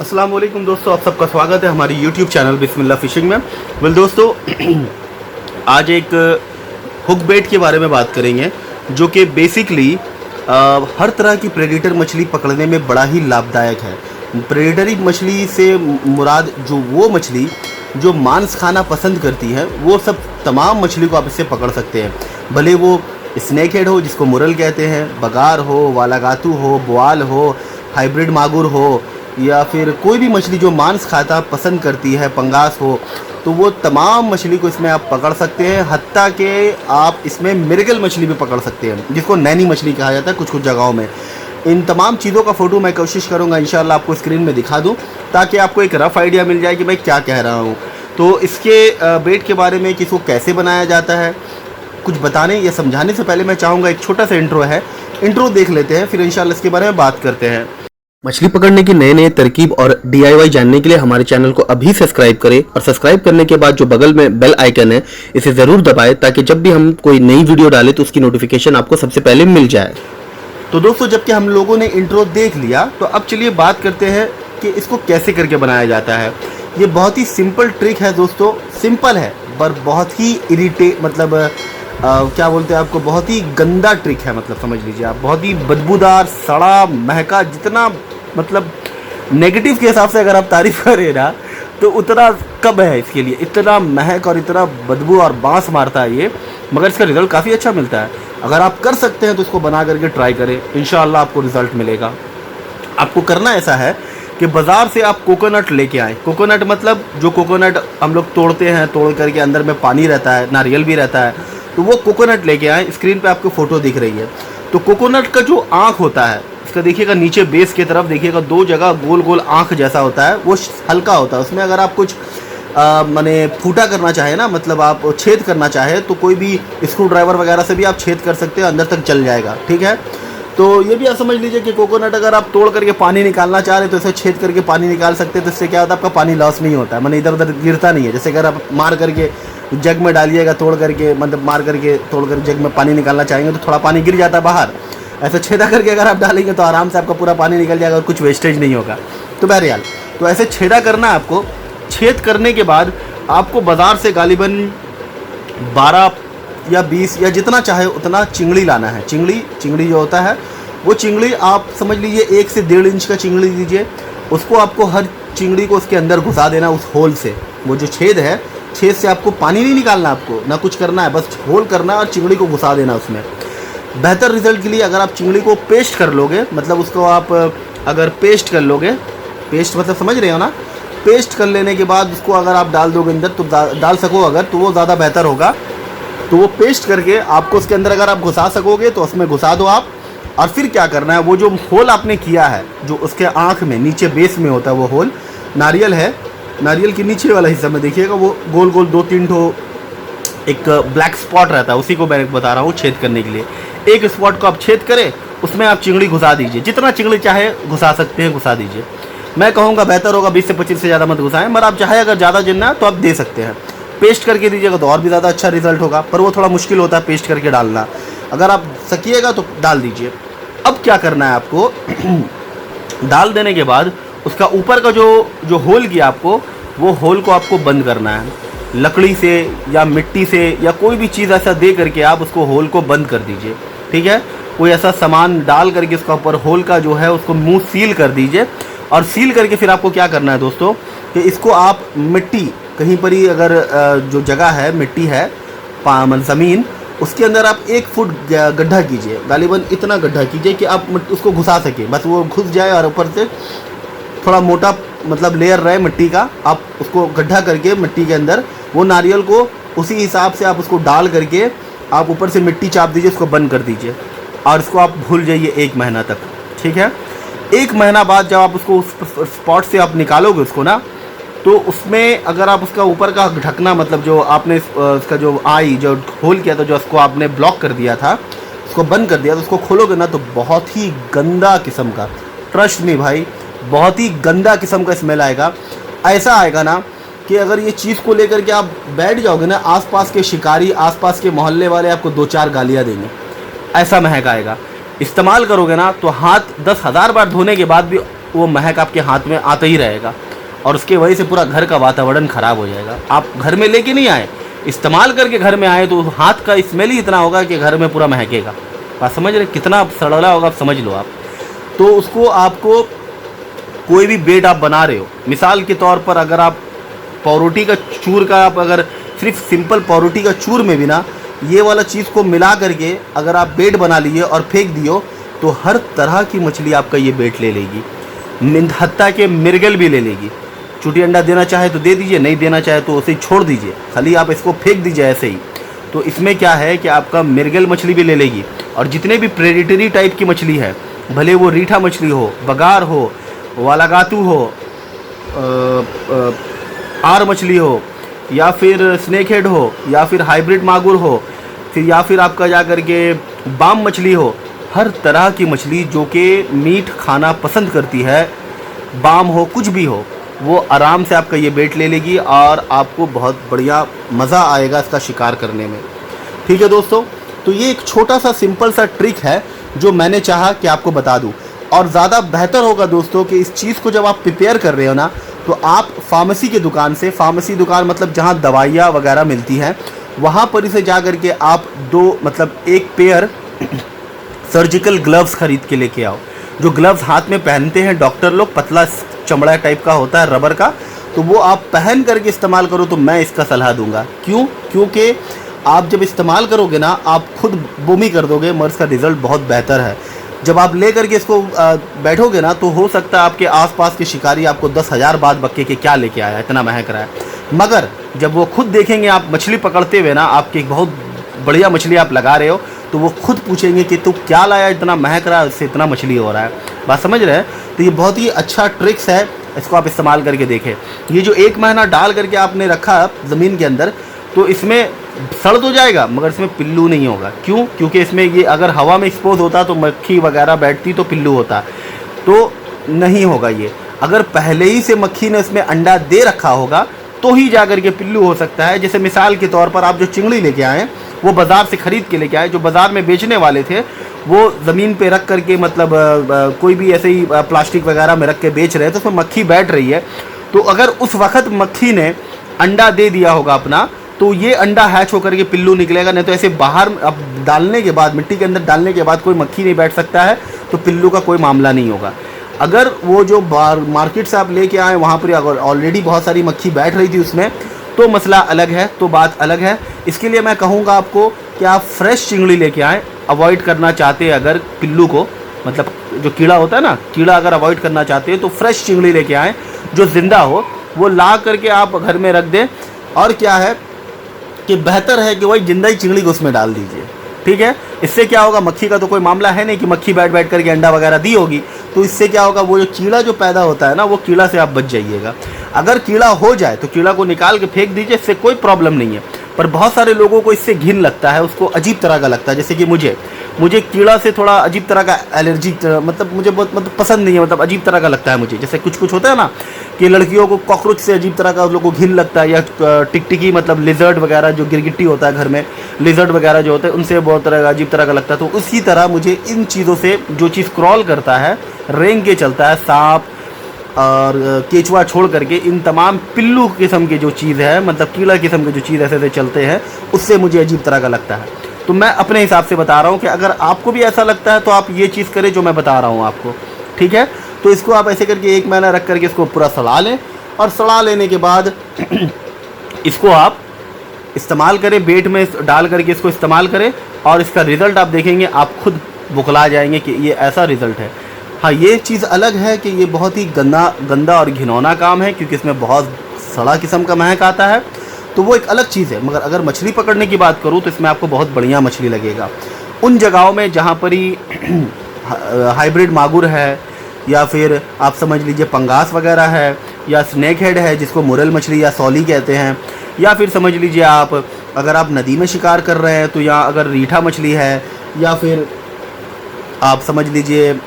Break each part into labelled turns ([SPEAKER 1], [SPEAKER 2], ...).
[SPEAKER 1] अस्सलाम वालेकुम दोस्तों, आप सबका स्वागत है हमारी YouTube चैनल बिस्मिल्लाह फिशिंग में। दोस्तों आज एक हुक बेट के बारे में बात करेंगे जो कि बेसिकली हर तरह की प्रेडेटर मछली पकड़ने में बड़ा ही लाभदायक है। प्रेडेटरी मछली से मुराद जो वो मछली जो मांस खाना पसंद करती है, वो सब तमाम मछली को आप इससे पकड़ सकते हैं। भले वो स्नेक हेड हो जिसको मुरल कहते हैं, बगार हो, वालागातू हो, बोआल हो, हाइब्रिड मागुर हो, या फिर कोई भी मछली जो मांस खाता पसंद करती है, पंगास हो, तो वो तमाम मछली को इसमें आप पकड़ सकते हैं। हत्ता के आप इसमें मिर्गल मछली भी पकड़ सकते हैं जिसको नैनी मछली कहा जाता है कुछ जगहों में। इन तमाम चीज़ों का फ़ोटो मैं कोशिश करूँगा इंशाल्लाह आपको स्क्रीन में दिखा दूँ ताकि आपको एक रफ़ आइडिया मिल जाए कि मैं क्या कह रहा हूँ। तो इसके बेट के बारे में कि इसको कैसे बनाया जाता है कुछ बताने या समझाने से पहले मैं चाहूँगा एक छोटा सा इंट्रो देख लेते हैं, फिर इंशाल्लाह इसके बारे में बात करते हैं।
[SPEAKER 2] मछली पकड़ने की नए नए तरकीब और DIY जानने के लिए हमारे चैनल को अभी सब्सक्राइब करें और सब्सक्राइब करने के बाद जो बगल में बेल आइकन है इसे ज़रूर दबाएं ताकि जब भी हम कोई नई वीडियो डालें तो उसकी नोटिफिकेशन आपको सबसे पहले मिल जाए।
[SPEAKER 1] तो दोस्तों जबकि हम लोगों ने इंट्रो देख लिया तो अब चलिए बात करते हैं कि इसको कैसे करके बनाया जाता है। ये बहुत ही सिंपल ट्रिक है दोस्तों, सिंपल है पर बहुत ही क्या बोलते हैं आपको, बहुत ही गंदा ट्रिक है। मतलब समझ लीजिए आप, बहुत ही बदबूदार, सड़ा, महका, जितना मतलब नेगेटिव के हिसाब से अगर आप तारीफ़ करें ना तो उतना कब है इसके लिए। इतना महक और इतना बदबू और बांस मारता है ये, मगर इसका रिज़ल्ट काफ़ी अच्छा मिलता है। अगर आप कर सकते हैं तो इसको बना करके ट्राई करें, इंशाल्लाह आपको रिज़ल्ट मिलेगा। आपको करना ऐसा है कि बाज़ार से आप कोकोनट लेके आएँ। कोकोनट मतलब जो कोकोनट हम लोग तोड़ते हैं, तोड़ करके अंदर में पानी रहता है, नारियल भी रहता है, तो वो कोकोनट लेके आएँ। स्क्रीन पे आपको फ़ोटो दिख रही है। तो कोकोनट का जो आँख होता है इसका देखिएगा, नीचे बेस की तरफ देखिएगा, दो जगह गोल गोल आँख जैसा होता है, वो हल्का होता है। उसमें अगर आप कुछ माने फूटा करना चाहे ना, मतलब आप छेद करना चाहे तो कोई भी स्क्रू ड्राइवर वगैरह से भी आप छेद कर सकते हैं, अंदर तक चल जाएगा। ठीक है, तो ये भी आप समझ लीजिए कि कोकोनट अगर आप तोड़ करके पानी निकालना चाह रहे तो इसे छेद करके पानी निकाल सकते हैं। तो इससे क्या होता है, आपका पानी लॉस नहीं होता है, मैंने इधर उधर गिरता नहीं है। जैसे अगर आप मार करके जग में डालिएगा, तोड़ करके मतलब मार करके तोड़ कर जग में पानी निकालना चाहेंगे तो थोड़ा पानी गिर जाता है बाहर। ऐसे छेदा करके अगर आप डालेंगे तो आराम से आपका पूरा पानी निकल जाएगा और कुछ वेस्टेज नहीं होगा। तो बहरहाल, तो ऐसे छेदा करना है आपको। छेद करने के बाद आपको बाज़ार से गालिबन 12 या 20 या जितना चाहे उतना चिंगड़ी लाना है। चिंगड़ी जो होता है वो चिंगड़ी आप समझ लीजिए 1 से 1.5 इंच का चिंगड़ी लीजिए। उसको आपको हर चिंगड़ी को उसके अंदर घुसा देना, उस होल से। वो जो छेद है, छेद से आपको पानी नहीं निकालना, आपको ना कुछ करना है, बस होल करना है और चिंगड़ी को घुसा देना उसमें। बेहतर रिजल्ट के लिए अगर आप चिंगड़ी को पेस्ट कर लोगे, मतलब उसको आप अगर पेस्ट कर लोगे, पेस्ट मतलब समझ रहे हो ना, पेस्ट कर लेने के बाद उसको अगर आप डाल दोगे अंदर तो डाल सको अगर, तो वो ज़्यादा बेहतर होगा। तो वो पेस्ट करके आपको उसके अंदर अगर आप घुसा सकोगे तो उसमें घुसा दो आप। और फिर क्या करना है, वो जो होल आपने किया है, जो उसके आँख में नीचे बेस में होता है वो होल, नारियल है, नारियल के नीचे वाला हिस्सा में देखिएगा वो गोल गोल 2-3 ठो एक ब्लैक स्पॉट रहता है, उसी को मैं बता रहा हूँ छेद करने के लिए। एक स्पॉट को आप छेद करें, उसमें आप चिंगड़ी घुसा दीजिए, जितना चिंगड़ी चाहे घुसा सकते हैं, घुसा दीजिए। मैं कहूँगा बेहतर होगा 20 से 25 से ज़्यादा मत घुसाएं, मगर आप चाहे अगर ज़्यादा जितना तो आप दे सकते हैं। पेस्ट करके दीजिएगा तो और भी ज़्यादा अच्छा रिजल्ट होगा, पर वो थोड़ा मुश्किल होता है पेस्ट करके डालना। अगर आप सकिएगा तो डाल दीजिए। अब क्या करना है आपको डाल देने के बाद उसका ऊपर का जो होल किया आपको, वो होल को आपको बंद करना है लकड़ी से या मिट्टी से या कोई भी चीज़ ऐसा दे करके आप उसको होल को बंद कर दीजिए। ठीक है, कोई ऐसा सामान डाल करके उसका ऊपर होल का जो है उसको मुंह सील कर दीजिए। और सील करके फिर आपको क्या करना है दोस्तों कि इसको आप मिट्टी कहीं पर ही अगर जो जगह है मिट्टी है ज़मीन, उसके अंदर आप 1 फुट गड्ढा कीजिए। गालिबन इतना गड्ढा कीजिए कि आप उसको घुसा सके, बस वो घुस जाए और ऊपर से थोड़ा मोटा मतलब लेयर रहे मिट्टी का। आप उसको गड्ढा करके मिट्टी के अंदर वो नारियल को उसी हिसाब से आप उसको डाल करके आप ऊपर से मिट्टी चाप दीजिए, उसको बंद कर दीजिए और इसको आप भूल जाइए 1 महीना तक। ठीक है, 1 महीना बाद जब आप उसको उस स्पॉट से आप निकालोगे उसको ना, तो उसमें अगर आप उसका ऊपर का ढकना मतलब जो आपने उसका जो जो होल किया था, जो उसको आपने ब्लॉक कर दिया था, उसको बंद कर दिया, तो उसको खोलोगे ना तो बहुत ही गंदा किस्म का, ट्रस्ट मी भाई, बहुत ही गंदा किस्म का स्मेल आएगा। ऐसा आएगा ना कि अगर ये चीज़ को लेकर के आप बैठ जाओगे ना, आसपास के शिकारी, आसपास के मोहल्ले वाले आपको 2-4 गालियाँ देंगे, ऐसा महक आएगा। इस्तेमाल करोगे ना तो हाथ 10,000 बार धोने के बाद भी वो महक आपके हाथ में आता ही रहेगा और उसके वजह से पूरा घर का वातावरण ख़राब हो जाएगा। आप घर में लेके नहीं आए, इस्तेमाल करके घर में आए तो हाथ का स्मेल ही इतना होगा कि घर में पूरा महकेगा। आप समझ रहे कितना सड़ला होगा, आप समझ लो आप। तो उसको आपको कोई भी बेड आप बना रहे हो, मिसाल के तौर पर अगर आप पावरोटी का चूर का आप अगर सिर्फ सिंपल पावरोटी का चूर में भी ना ये वाला चीज़ को मिला करके अगर आप बेड बना लिए और फेंक दियो तो हर तरह की मछली आपका ये बेड ले लेगी, हत्ता के मृगल भी ले लेगी। चूटी अंडा देना चाहे तो दे दीजिए, नहीं देना चाहे तो उसे छोड़ दीजिए, खाली आप इसको फेंक दीजिए ऐसे ही। तो इसमें क्या है कि आपका मृगल मछली भी ले लेगी और जितने भी प्रेडिटरी टाइप की मछली है, भले वो रीठा मछली हो, बगार हो, वालागातू हो, आर मछली हो, या फिर स्नेक हेड हो, या फिर हाइब्रिड मागुर हो, फिर या फिर आपका जा करके बाम मछली हो, हर तरह की मछली जो कि मीट खाना पसंद करती है, बाम हो कुछ भी हो, वो आराम से आपका ये बेट ले लेगी और आपको बहुत बढ़िया मज़ा आएगा इसका शिकार करने में। ठीक है दोस्तों, तो ये एक छोटा सा सिंपल सा ट्रिक है जो मैंने चाहा कि आपको बता दूं। और ज़्यादा बेहतर होगा दोस्तों कि इस चीज़ को जब आप प्रिपेयर कर रहे हो ना तो आप फार्मेसी की दुकान से, फार्मेसी दुकान मतलब जहाँ दवाइयाँ वगैरह मिलती हैं, वहाँ पर इसे जा करके आप एक पेयर सर्जिकल ग्लव्स खरीद के लेके आओ। जो ग्लव्स हाथ में पहनते हैं डॉक्टर लोग, पतला चमड़ा टाइप का होता है रबर का, तो वो आप पहन करके इस्तेमाल करो तो मैं इसका सलाह दूंगा। क्यों? क्योंकि आप जब इस्तेमाल करोगे ना आप खुद बोमी कर दोगे, मगर इसका रिज़ल्ट बहुत बेहतर है। जब आप ले करके इसको बैठोगे ना तो हो सकता है आपके आसपास के शिकारी आपको 10,000 बात बक्के के क्या लेके आया, इतना महक रहा है, मगर जब वो खुद देखेंगे आप मछली पकड़ते हुए ना, आपकी बहुत बढ़िया मछली आप लगा रहे हो, तो वो खुद पूछेंगे कि तू क्या लाया, इतना महक रहा है, इससे इतना मछली हो रहा है। बात समझ रहे हैं? तो ये बहुत ही अच्छा ट्रिक्स है, इसको आप इस्तेमाल करके देखें। ये जो 1 महीना डाल करके आपने रखा ज़मीन के अंदर, तो इसमें सड़ तो जाएगा मगर इसमें पिल्लू नहीं होगा। क्यों? क्योंकि इसमें ये अगर हवा में एक्सपोज होता तो मक्खी वगैरह बैठती तो पिल्लू होता, तो नहीं होगा ये। अगर पहले ही से मक्खी ने इसमें अंडा दे रखा होगा तो ही जा कर के पिल्लू हो सकता है। जैसे मिसाल के तौर पर आप जो चिंगड़ी लेके आए, वो बाज़ार से ख़रीद के लेके आए, जो बाज़ार में बेचने वाले थे वो ज़मीन पे रख करके कोई भी ऐसे ही प्लास्टिक वगैरह में रख के बेच रहे हैं, तो उसमें मक्खी बैठ रही है। तो अगर उस वक्त मक्खी ने अंडा दे दिया होगा अपना, तो ये अंडा हैच होकर के पिल्लू निकलेगा। नहीं तो ऐसे बाहर अब डालने के बाद, मिट्टी के अंदर डालने के बाद कोई मक्खी नहीं बैठ सकता है, तो पिल्लू का कोई मामला नहीं होगा। अगर वो जो मार्केट से आप लेके आए वहाँ पर अगर ऑलरेडी बहुत सारी मक्खी बैठ रही थी उसमें, तो मसला अलग है, तो बात अलग है। इसके लिए मैं कहूँगा आपको कि आप फ्रेश चिंगड़ी लेके आएँ। अवॉइड करना चाहते हैं अगर पिल्लू को, मतलब जो कीड़ा होता है ना, कीड़ा अगर अवॉइड करना चाहते हैं तो फ्रेश चिंगड़ी लेके आएँ जो ज़िंदा हो, वो ला करके आप घर में रख दें। और क्या है कि बेहतर है कि वही जिंदा ही चिंगड़ी को उसमें डाल दीजिए। ठीक है, इससे क्या होगा, मक्खी का तो कोई मामला है नहीं कि मक्खी बैठ बैठ करके अंडा वगैरह दी होगी, तो इससे क्या होगा, वो जो कीड़ा जो पैदा होता है ना, वो कीड़ा से आप बच जाइएगा। अगर कीड़ा हो जाए तो कीड़ा को निकाल के फेंक दीजिए, इससे कोई प्रॉब्लम नहीं है। पर बहुत सारे लोगों को इससे घिन लगता है, उसको अजीब तरह का लगता है। जैसे कि मुझे कीड़ा से थोड़ा अजीब तरह का एलर्जी, मुझे बहुत पसंद नहीं है, अजीब तरह का लगता है मुझे। जैसे कुछ होता है ना कि लड़कियों को कॉकरोच से अजीब तरह का उन लोगों को घिन लगता है, या टिकटिकी लिजर्ड वगैरह जो गिरगिट्टी होता है घर में, लिजर्ड वगैरह जो होते हैं, उनसे बहुत तरह का अजीब तरह का लगता है। तो उसी तरह मुझे इन चीज़ों से, जो चीज़ क्रॉल करता है, रेंग के चलता है, सांप और केचुआ छोड़ करके इन तमाम पिल्लू किस्म की जो चीज़ है, कीड़ा किस्म की जो चीज़ ऐसे चलते हैं, उससे मुझे अजीब तरह का लगता है। तो मैं अपने हिसाब से बता रहा हूँ कि अगर आपको भी ऐसा लगता है तो आप ये चीज़ करें जो मैं बता रहा हूँ आपको। ठीक है, तो इसको आप ऐसे करके 1 महीना रख करके इसको पूरा सड़ा लें, और सड़ा लेने के बाद इसको आप इस्तेमाल करें, बेट में डाल करके इसको इस्तेमाल करें, और इसका रिज़ल्ट आप देखेंगे, आप खुद बुखला जाएंगे कि ये ऐसा रिज़ल्ट है। हाँ, ये चीज़ अलग है कि ये बहुत ही गंदा और घिनौना काम है, क्योंकि इसमें बहुत सड़ा किस्म का महक आता है, तो वो एक अलग चीज़ है। मगर अगर मछली पकड़ने की बात करूँ तो इसमें आपको बहुत बढ़िया मछली लगेगा। उन जगहों में जहाँ पर ही हाइब्रिड मागुर है, या फिर आप समझ लीजिए पंगास वगैरह है, या स्नेक हेड है जिसको मुरल मछली या सौली कहते हैं, या फिर समझ लीजिए आप अगर आप नदी में शिकार कर रहे हैं तो यहाँ अगर रीठा मछली है, या फिर आप समझ लीजिए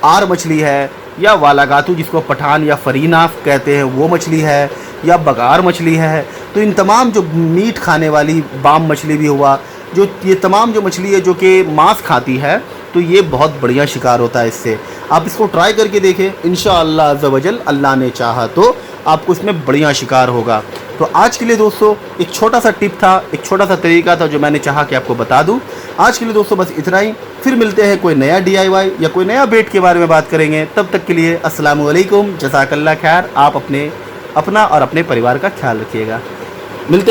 [SPEAKER 1] आर मछली है, या वालागातू जिसको पठान या फरीनाफ कहते हैं वो मछली है, या बगार मछली है, तो इन तमाम जो मीट खाने वाली बाम मछली भी हुआ, जो ये तमाम जो मछली है जो कि मांस खाती है, तो ये बहुत बढ़िया शिकार होता है इससे। आप इसको ट्राई करके देखें, इंशाअल्लाह अज़्ज़ वजल अल्लाह ने चाहा तो आपको इसमें बढ़िया शिकार होगा। तो आज के लिए दोस्तों एक छोटा सा टिप था, एक छोटा सा तरीका था जो मैंने चाहा कि आपको बता दूं। आज के लिए दोस्तों बस इतना ही, फिर मिलते हैं कोई नया DIY या कोई नया बेट के बारे में बात करेंगे। तब तक के लिए अस्सलामु अलैकुम, जज़ाकल्लाह खैर। आप अपना और अपने परिवार का ख्याल रखिएगा। मिलते हैं।